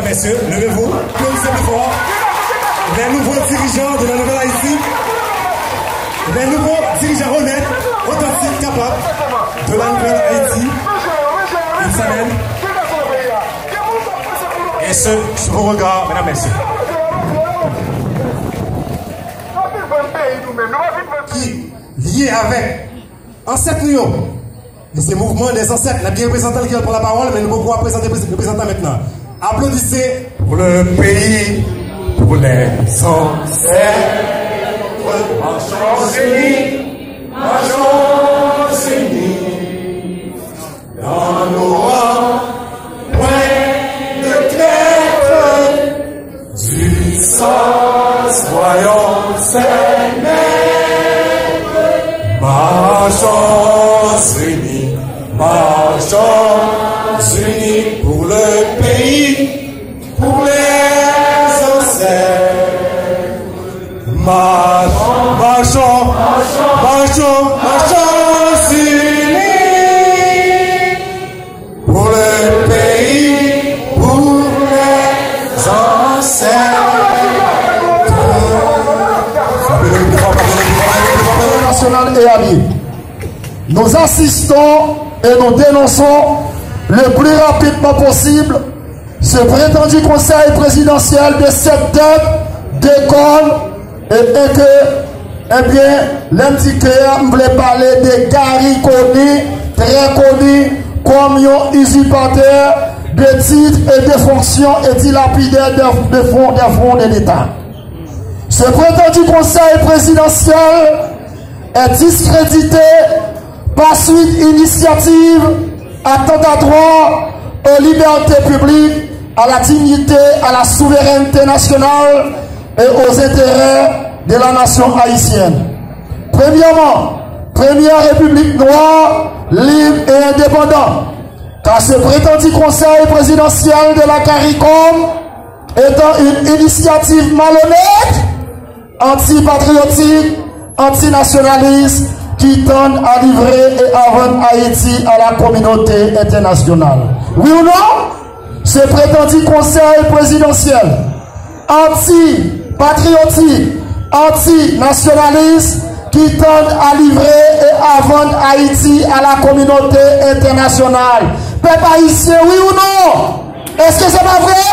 messieurs, levez-vous, applaudissez plus fort. Les nouveaux dirigeants de la nouvelle Haïti, les nouveaux dirigeants honnêtes, authentiques, capables de la nouvelle Haïti. Ils s'amènent. Et ce, sur vos regards, mesdames, messieurs. Qui, lié avec ancêtres nous, et ces mouvements des ancêtres, la bien représentant qui prend la parole, mais nous pouvons présenter le représentant maintenant. Applaudissez pour le pays, pour les ancêtres. Marchons unis, dans nos rangs, point de traître, du sang, soyons s'aimer. Marchons unis, pour le pays, pour les ancêtres. Marchons unis pour le pays, pour les ancêtres. National et alliés. Nous assistons et nous dénonçons le plus rapidement possible ce prétendu conseil présidentiel de cette tête d'école et que, eh bien, l'indiqueur voulait parler de Gary Conny, très connu comme un usurpateur de titres et de fonctions et dilapidaire de fonds de l'État. Ce prétendu conseil présidentiel est discrédité par suite initiative attentatoire aux libertés publiques, à la dignité, à la souveraineté nationale et aux intérêts de la nation haïtienne. Premièrement, première république noire, libre et indépendante, car ce prétendu conseil présidentiel de la CARICOM étant une initiative malhonnête, anti-patriotique, antinationaliste, qui tendent à livrer et à vendre Haïti à la communauté internationale. Oui ou non? Ce prétendu conseil présidentiel anti-patriotique, anti-nationaliste, qui tendent à livrer et à vendre Haïti à la communauté internationale. Peuple haïtien, oui ou non? Est-ce que c'est pas vrai?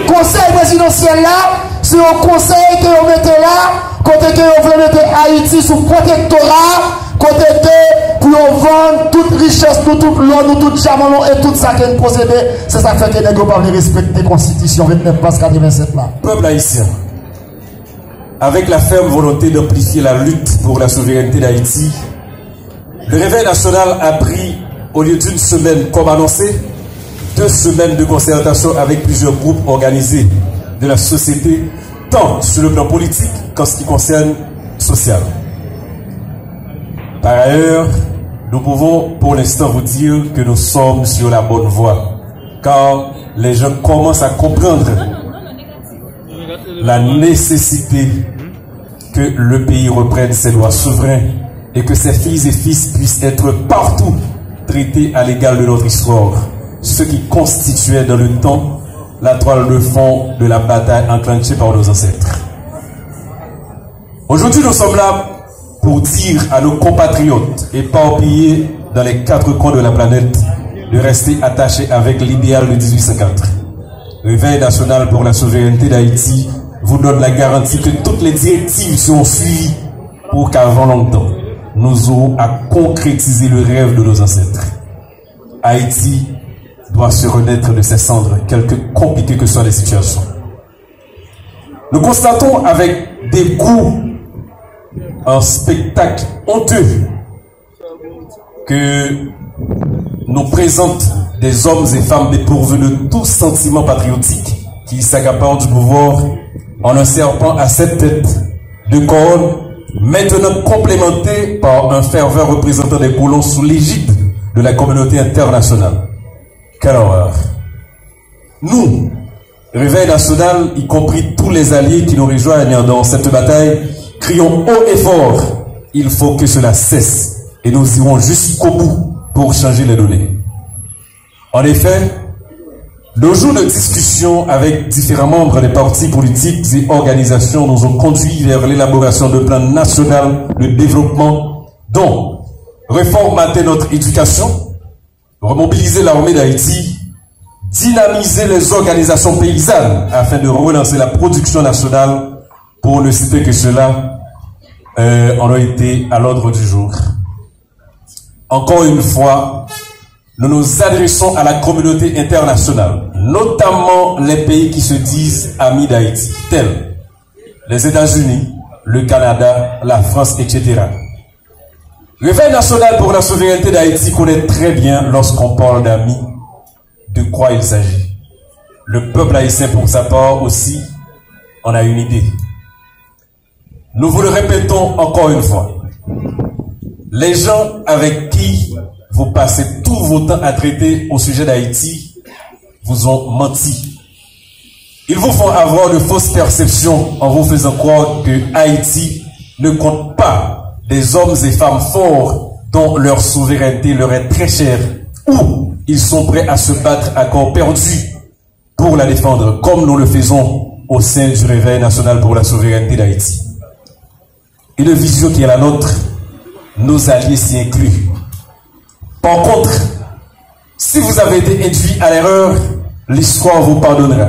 Conseil présidentiel là, c'est un conseil que vous mettez là, côté que vous voulez mettre Haïti sous protectorat, côté que pour vendre toute richesse, toute l'eau, tout diamant et tout ça qui est possédé, c'est ça qui fait que les gens ne respectent la Constitution 29 passe 87 là. Peuple haïtien, avec la ferme volonté d'amplifier la lutte pour la souveraineté d'Haïti, le Réveil national a pris, au lieu d'une semaine comme annoncé, 2 semaines de concertation avec plusieurs groupes organisés de la société, tant sur le plan politique qu'en ce qui concerne social. Par ailleurs, nous pouvons pour l'instant vous dire que nous sommes sur la bonne voie, car les gens commencent à comprendre la nécessité que le pays reprenne ses droits souverains et que ses filles et fils puissent être partout traités à l'égal de notre histoire, ce qui constituait dans le temps la toile de fond de la bataille enclenchée par nos ancêtres. Aujourd'hui, nous sommes là pour dire à nos compatriotes éparpillés dans les 4 coins de la planète de rester attachés avec l'idéal de 1804. Le Réveil national pour la souveraineté d'Haïti vous donne la garantie que toutes les directives seront suivies pour qu'avant longtemps, nous aurons à concrétiser le rêve de nos ancêtres. Haïti doit se renaître de ses cendres, quelque compliquées que soient les situations. Nous constatons avec dégoût un spectacle honteux que nous présentent des hommes et femmes dépourvus de tout sentiment patriotique qui s'accaparent du pouvoir en un serpent à 7 têtes de cornes, maintenant complémenté par un fervent représentant des colons sous l'égide de la communauté internationale. Quelle horreur! Nous, Réveil national, y compris tous les alliés qui nous rejoignent dans cette bataille, crions haut et fort, il faut que cela cesse et nous irons jusqu'au bout pour changer les données. En effet, Nos jours de discussion avec différents membres des partis politiques et organisations nous ont conduit vers l'élaboration de plans national de développement, dont reformater notre éducation, remobiliser l'armée d'Haïti, dynamiser les organisations paysannes afin de relancer la production nationale, pour ne citer que cela, on a été à l'ordre du jour. Encore une fois, nous nous adressons à la communauté internationale, notamment les pays qui se disent amis d'Haïti, tels les États-Unis, le Canada, la France, etc. Le Réveil national pour la souveraineté d'Haïti connaît très bien, lorsqu'on parle d'amis, de quoi il s'agit. Le peuple haïtien, pour sa part aussi, en a une idée. Nous vous le répétons encore une fois. Les gens avec qui vous passez tout vos temps à traiter au sujet d'Haïti vous ont menti. Ils vous font avoir de fausses perceptions en vous faisant croire que Haïti ne compte pas des hommes et femmes forts dont leur souveraineté leur est très chère, ou ils sont prêts à se battre à corps perdu pour la défendre, comme nous le faisons au sein du Réveil national pour la souveraineté d'Haïti. Une vision qui est la nôtre, nos alliés s'y incluent. Par contre, si vous avez été induit à l'erreur, l'histoire vous pardonnera.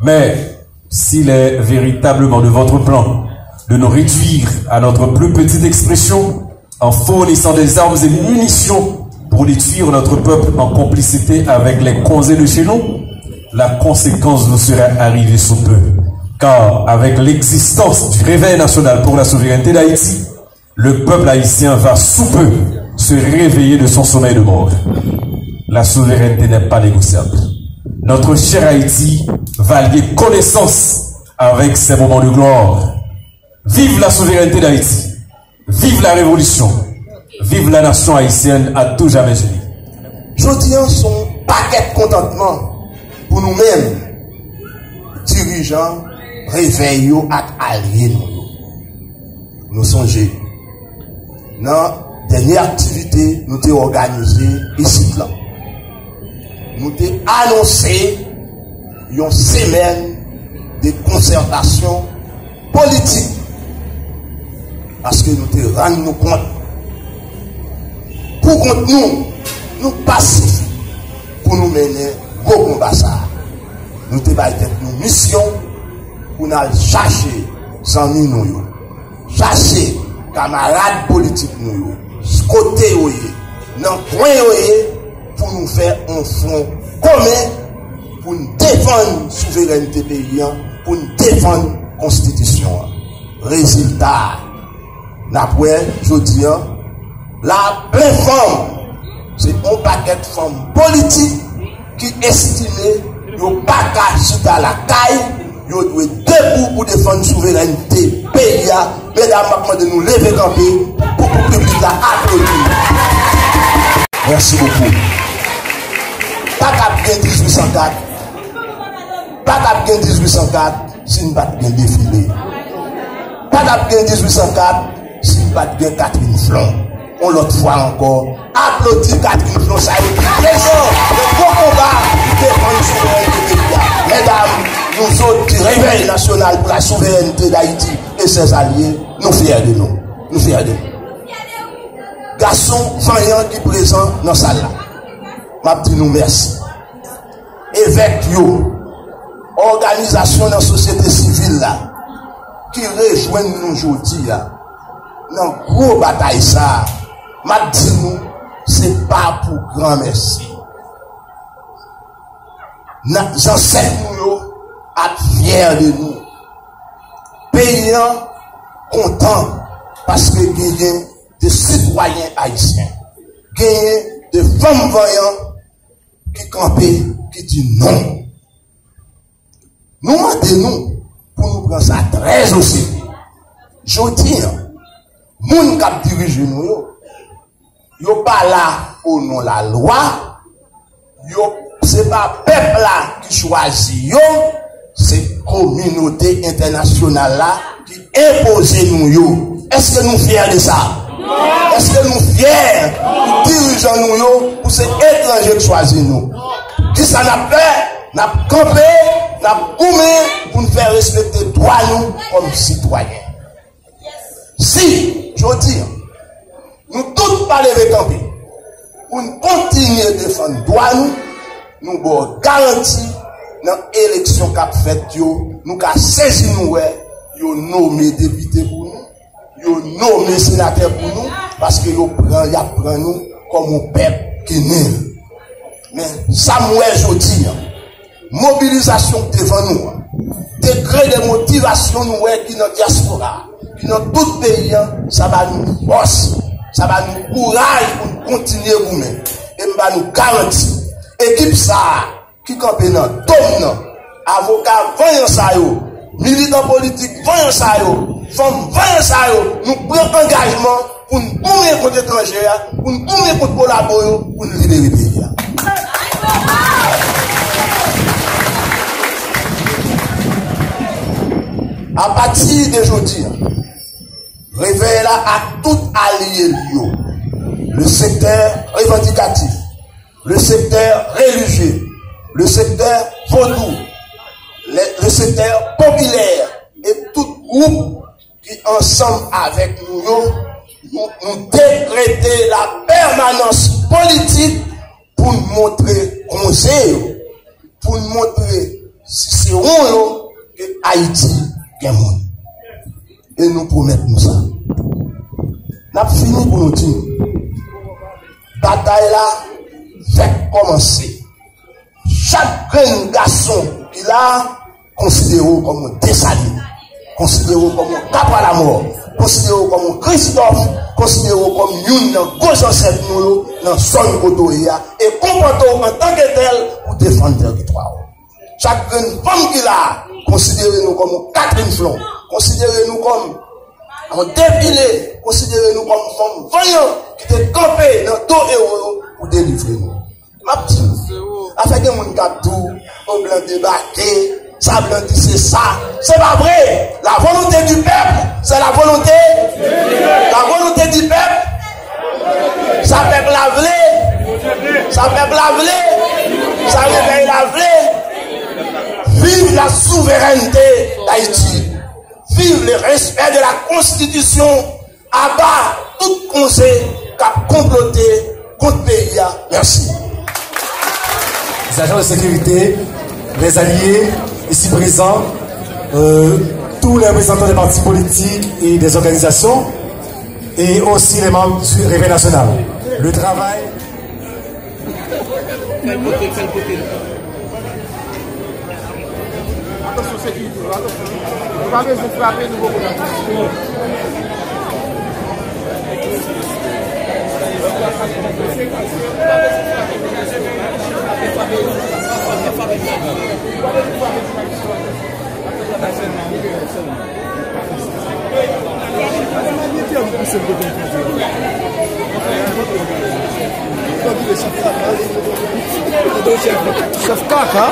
Mais s'il est véritablement de votre plan de nous réduire à notre plus petite expression en fournissant des armes et des munitions pour détruire notre peuple en complicité avec les conseils de chez nous, la conséquence vous sera arrivée sous peu. Car avec l'existence du Réveil national pour la souveraineté d'Haïti, le peuple haïtien va sous peu se réveiller de son sommeil de mort. La souveraineté n'est pas négociable. Notre cher Haïti va lier connaissance avec ces moments de gloire. Vive la souveraineté d'Haïti. Vive la révolution. Vive la nation haïtienne à tout jamais unie. Jeudi, son paquet de contentement pour nous-mêmes, dirigeants, réveillons et alliés. Nous songeons. Dans la dernière activité, nous avons organisé ici. Là. Nous avons annoncé une semaine de concertation politique. Parce que nous te rendons compte. Pour contre nous passifs, pour nous mener au combat. Nous te battons une mission pour nous chercher amis nous, chercher camarades politiques nous, côté dans le coin pour nous faire un front commun pour nous défendre la souveraineté paysan, pour nous défendre la constitution. Résultat, d'après jeudi, la pleine femme, c'est un paquet de femmes politiques qui estiment qu'ils n'ont pas qu'à chuter à la caille, ils doivent debout pour défendre la souveraineté pays. Mesdames, maintenant de nous lever camper pour que le public la applaudir. Merci beaucoup. Pas qu'à bien 1804. Pas qu'à bien 1804 si nous ne pas bien défilé. Pas qu'à bien 1804 si nous ne pas bien Catherine Flon. On l'autre fois encore. Applaudis Catherine Flon. Ça y est. Les gens, le gros combat défend la souveraineté pays. Mesdames, nous autres du Réveil national pour la souveraineté d'Haïti et ses alliés, nous fiers de nous. Nous fiers de nous. Garçon vaillant qui est présent dans la salle là. M'a dit nous merci. Évêque yo, organisation dans la société civile là, qui rejoignent nous aujourd'hui là, dans gros bataille ça, m'a dit nous, c'est pas pour grand merci. J'enseigne nous à fiers de nous. Payants, contents, parce que gagnent des citoyens haïtiens, gagnent des femmes voyantes qui campaient, qui disent non. Nous demandons pour nous prendre ça très au sérieux. Je dis, moun kap dirige nous, yo pas là au nom de la loi, yo c'est pas peuple là qui choisit yo, c'est communauté internationale là qui impose nous yo. Est-ce que nous fiers de ça? Est-ce que nous fiers de dirigeants nous yo pour ces étrangers qui choisissent nous? Qui ça n'a fait? n'a campé, n'a goumé pour nous faire respecter droit nous comme citoyens. Si, je dis, nous tous pas lever camper, pour nous continuer à défendre droit nous avons garanti dans l'élection qu'a fait, nous avons saisi nous, nous nommé député pour nous, nous nommé sénateur pour nous, parce que nous prenons nous comme un peuple qui n'est. Mais Samuel, je dis, mobilisation devant nous, décret de motivation nous qui est dans la diaspora, qui est dans tout le pays, ça va nous force, ça va nous courage pour continuer vous-même. Et va nous garantir. Équipe ça, qui campe dans Tom, avocat, voyons ça, militants politiques, voyons ça, femmes, voyons ça, nous prenons engagement pour nous boumer contre l'étranger, pour nous boumer contre collaborer, pour nous libérer le pays. À partir d'aujourd'hui, réveille là à tout allié le secteur revendicatif, le secteur religieux, le secteur vaudou, le secteur populaire et tout groupe qui ensemble avec nous décréter la permanence politique pour nous montrer conseil, pour nous montrer si c'est où que Haïti est monde. Et nous promettons ça. Nous avons fini pour nous dire, bataille là fait commencer. Chaque garçon qui a considéré comme Dessalines, considéré comme cap à la mort, considéré comme Christophe, considéré comme une gauche ancêtre nous dans son autoria et comporté en tant que tel pour défendre le territoire. Chaque femme qui a considéré nous comme Catherine Flon, considérez nous comme en défilé, considérez-nous comme femmes voyants qui étaient campés dans dos héros pour délivrer nous. Ma petite, afin que mon captou, au blanc débarqué, ça blanc dit c'est ça. C'est pas vrai. La volonté du peuple, c'est la volonté. La volonté du peuple, ça peuple la vlé, ça peuple la vlé, ça réveille la vlé. Vive la souveraineté d'Haïti. Vive le respect de la Constitution. Abat tout conseil qui a comploté contre le pays. Merci. Les agents de sécurité, les alliés ici présents, tous les représentants des partis politiques et des organisations, et aussi les membres du Réveil national. Le travail. Attention sécurité, attention. On va besoin de frapper nous beaucoup. Chef Kaka.